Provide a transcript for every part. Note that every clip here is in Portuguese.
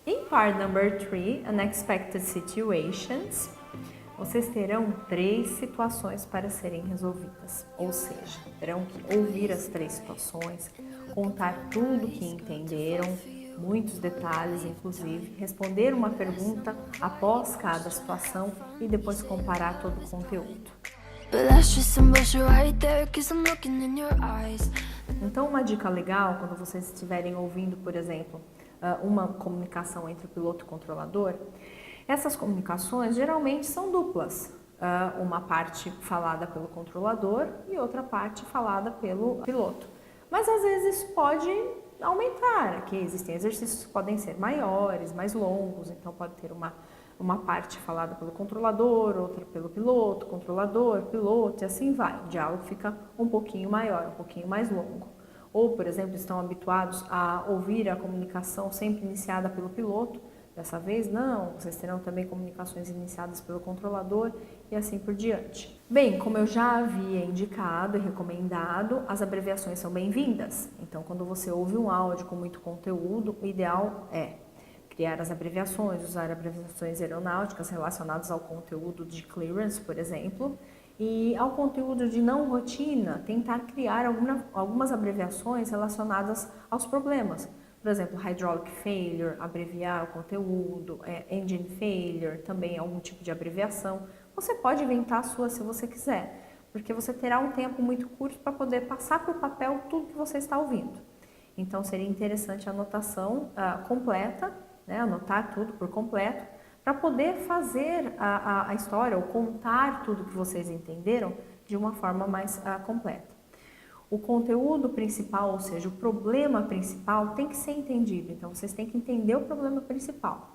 Em part number 3, unexpected situations, vocês terão 3 situações para serem resolvidas, ou seja, terão que ouvir as 3 situações, contar tudo que entenderam, muitos detalhes inclusive, responder uma pergunta após cada situação e depois comparar todo o conteúdo. Então, uma dica legal quando vocês estiverem ouvindo, por exemplo, uma comunicação entre o piloto e o controlador, essas comunicações geralmente são duplas, uma parte falada pelo controlador e outra parte falada pelo piloto. Mas às vezes pode aumentar, aqui existem exercícios que podem ser maiores, mais longos, então pode ter uma parte falada pelo controlador, outra pelo piloto, controlador, piloto e assim vai. O diálogo fica um pouquinho maior, um pouquinho mais longo. Ou, por exemplo, estão habituados a ouvir a comunicação sempre iniciada pelo piloto, dessa vez não, vocês terão também comunicações iniciadas pelo controlador e assim por diante. Bem, como eu já havia indicado e recomendado, as abreviações são bem-vindas. Então, quando você ouve um áudio com muito conteúdo, o ideal é criar as abreviações, usar abreviações aeronáuticas relacionadas ao conteúdo de clearance, por exemplo, e ao conteúdo de não rotina, tentar criar algumas abreviações relacionadas aos problemas. Por exemplo, hydraulic failure, abreviar o conteúdo, engine failure, também algum tipo de abreviação. Você pode inventar a sua se você quiser, porque você terá um tempo muito curto para poder passar para o papel tudo que você está ouvindo. Então, seria interessante a anotação completa, né, anotar tudo por completo, para poder fazer a história ou contar tudo que vocês entenderam de uma forma mais completa. O conteúdo principal, ou seja, o problema principal tem que ser entendido, então vocês têm que entender o problema principal.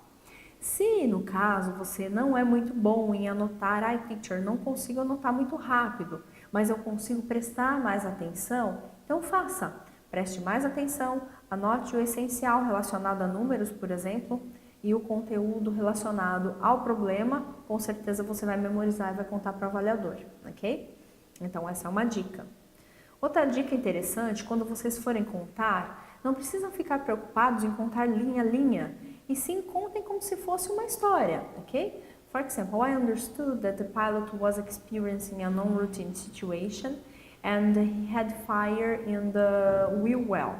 Se, no caso, você não é muito bom em anotar, teacher, não consigo anotar muito rápido, mas eu consigo prestar mais atenção, então faça. Preste mais atenção, anote o essencial relacionado a números, por exemplo, e o conteúdo relacionado ao problema, com certeza você vai memorizar e vai contar para o avaliador, ok? Então, essa é uma dica. Outra dica interessante, quando vocês forem contar, não precisam ficar preocupados em contar linha a linha, e sim contem como se fosse uma história, ok? For example, I understood that the pilot was experiencing a non-routine situation and he had fire in the wheel well.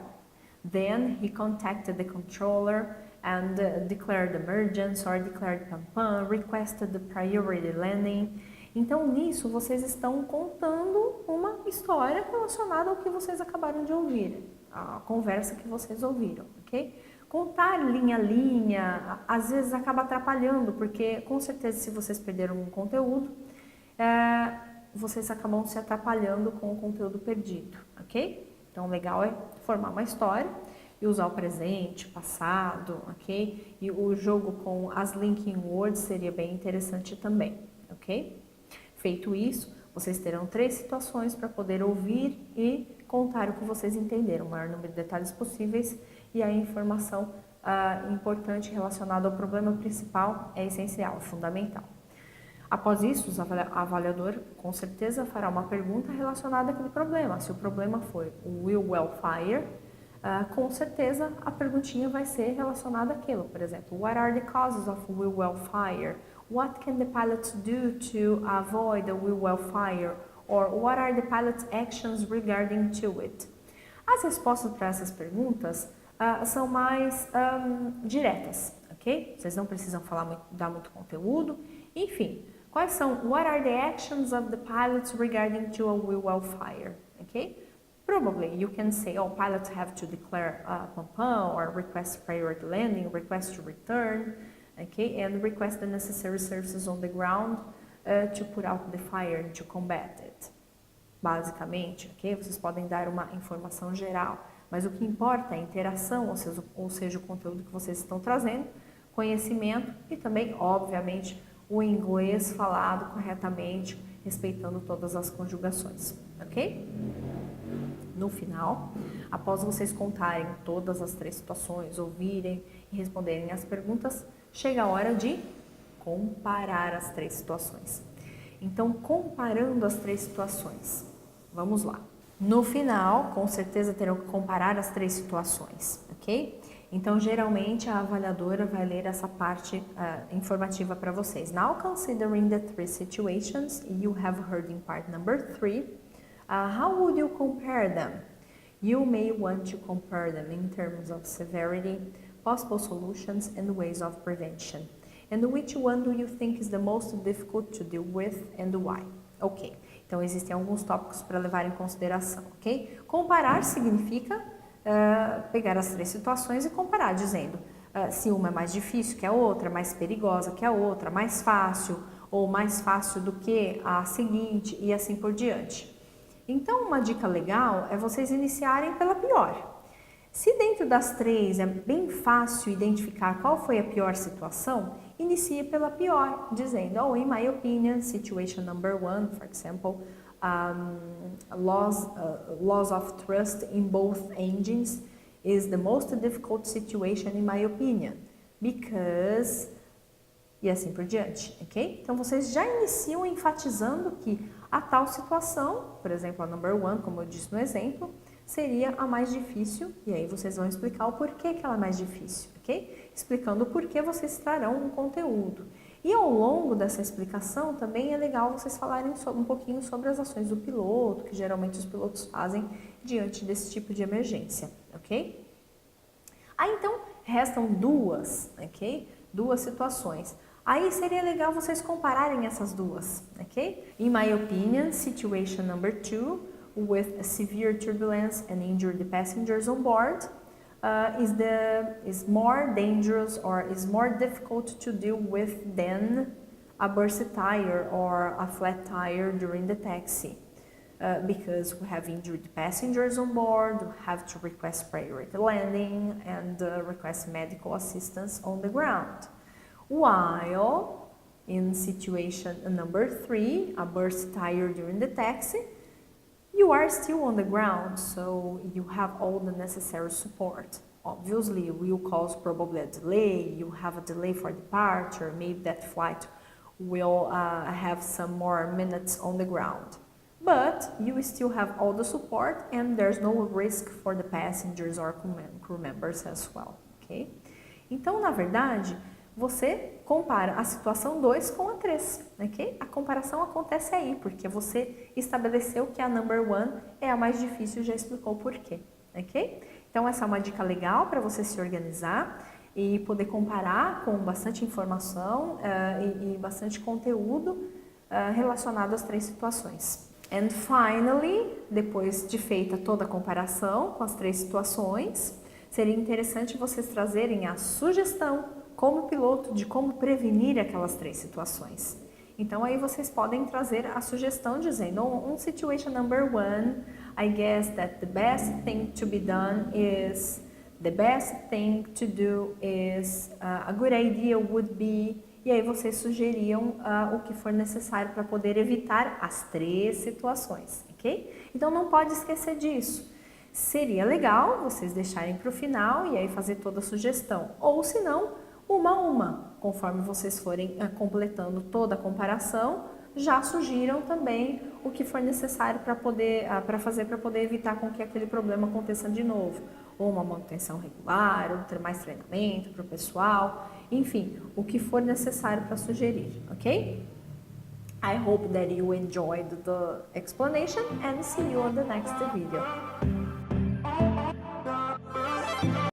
Then he contacted the controller and declared emergency or declared pam-pam, requested the priority landing. Então, nisso, vocês estão contando uma história relacionada ao que vocês acabaram de ouvir, a conversa que vocês ouviram, ok? Contar linha a linha, às vezes acaba atrapalhando, porque com certeza se vocês perderam um conteúdo, vocês acabam se atrapalhando com o conteúdo perdido, ok? Então, o legal é formar uma história e usar o presente, passado, ok? E o jogo com as linking words seria bem interessante também, ok? Feito isso, vocês terão 3 situações para poder ouvir e contar o que vocês entenderam, o maior número de detalhes possíveis, e a informação importante relacionada ao problema principal é essencial, é fundamental. Após isso, o avaliador com certeza fará uma pergunta relacionada àquele problema. Se o problema foi o wheel well fire, com certeza a perguntinha vai ser relacionada àquilo. Por exemplo, what are the causes of wheel well fire? What can the pilot do to avoid a wheel well fire? Or what are the pilot's actions regarding to it? As respostas para essas perguntas são mais diretas, ok? Vocês não precisam dar muito conteúdo. Enfim, quais são? What are the actions of the pilots regarding to a wheel well fire? Ok? Probably you can say, oh, pilots have to declare pam-pam or request priority landing, request to return, okay, and request the necessary services on the ground to put out the fire and to combat it. Basicamente, ok? Vocês podem dar uma informação geral, mas o que importa é a interação, ou seja, o conteúdo que vocês estão trazendo, conhecimento e também, obviamente, o inglês falado corretamente, respeitando todas as conjugações, ok? No final, após vocês contarem todas as 3 situações, ouvirem e responderem as perguntas, chega a hora de comparar as 3 situações. Então, comparando as 3 situações, vamos lá. No final, com certeza terão que comparar as 3 situações, ok? Então, geralmente, a avaliadora vai ler essa parte informativa para vocês. Now, considering the three situations you have heard in part number 3, how would you compare them? You may want to compare them in terms of severity, possible solutions, and ways of prevention. And which one do you think is the most difficult to deal with and why? Ok, então existem alguns tópicos para levar em consideração, ok? Comparar significa pegar as três situações e comparar, dizendo se uma é mais difícil que a outra, mais perigosa que a outra, mais fácil ou mais fácil do que a seguinte e assim por diante. Então, uma dica legal é vocês iniciarem pela pior. Se dentro das três é bem fácil identificar qual foi a pior situação, inicie pela pior, dizendo, oh, in my opinion, situation number 1, for example, loss of trust in both engines is the most difficult situation in my opinion, because... E assim por diante, ok? Então, vocês já iniciam enfatizando que a tal situação, por exemplo, a number 1, como eu disse no exemplo, seria a mais difícil, e aí vocês vão explicar o porquê que ela é mais difícil, ok? Explicando o porquê vocês trarão um conteúdo. E ao longo dessa explicação, também é legal vocês falarem um pouquinho sobre as ações do piloto, que geralmente os pilotos fazem diante desse tipo de emergência, ok? Aí, então, restam duas, ok? Duas situações. Aí seria legal vocês compararem essas duas, ok? In my opinion, situation number 2, with severe turbulence and injured passengers on board, is more dangerous or is more difficult to deal with than a burst tire or a flat tire during the taxi. Because we have injured passengers on board, we have to request priority landing and request medical assistance on the ground. While in situation number 3, a burst tire during the taxi, you are still on the ground, so you have all the necessary support. Obviously, it will cause probably a delay, you have a delay for departure, maybe that flight will have some more minutes on the ground. But you still have all the support and there's no risk for the passengers or crew members as well, ok? Então, na verdade, você compara a situação 2 com a 3, ok? A comparação acontece aí, porque você estabeleceu que a number 1 é a mais difícil e já explicou o porquê, ok? Então, essa é uma dica legal para você se organizar e poder comparar com bastante informação e bastante conteúdo relacionado às três situações. And finally, depois de feita toda a comparação com as três situações, seria interessante vocês trazerem a sugestão como piloto de como prevenir aquelas três situações. Então, aí vocês podem trazer a sugestão dizendo, on situation number 1, I guess that the best thing to be done is, the best thing to do is, a good idea would be, e aí vocês sugeriam o que for necessário para poder evitar as três situações, ok? Então, não pode esquecer disso. Seria legal vocês deixarem para o final e aí fazer toda a sugestão, ou se não, uma a uma, conforme vocês forem completando toda a comparação, já sugiram também o que for necessário para fazer para poder evitar com que aquele problema aconteça de novo. Ou uma manutenção regular, ou ter mais treinamento para o pessoal, enfim, o que for necessário para sugerir, ok? I hope that you enjoyed the explanation and see you on the next video.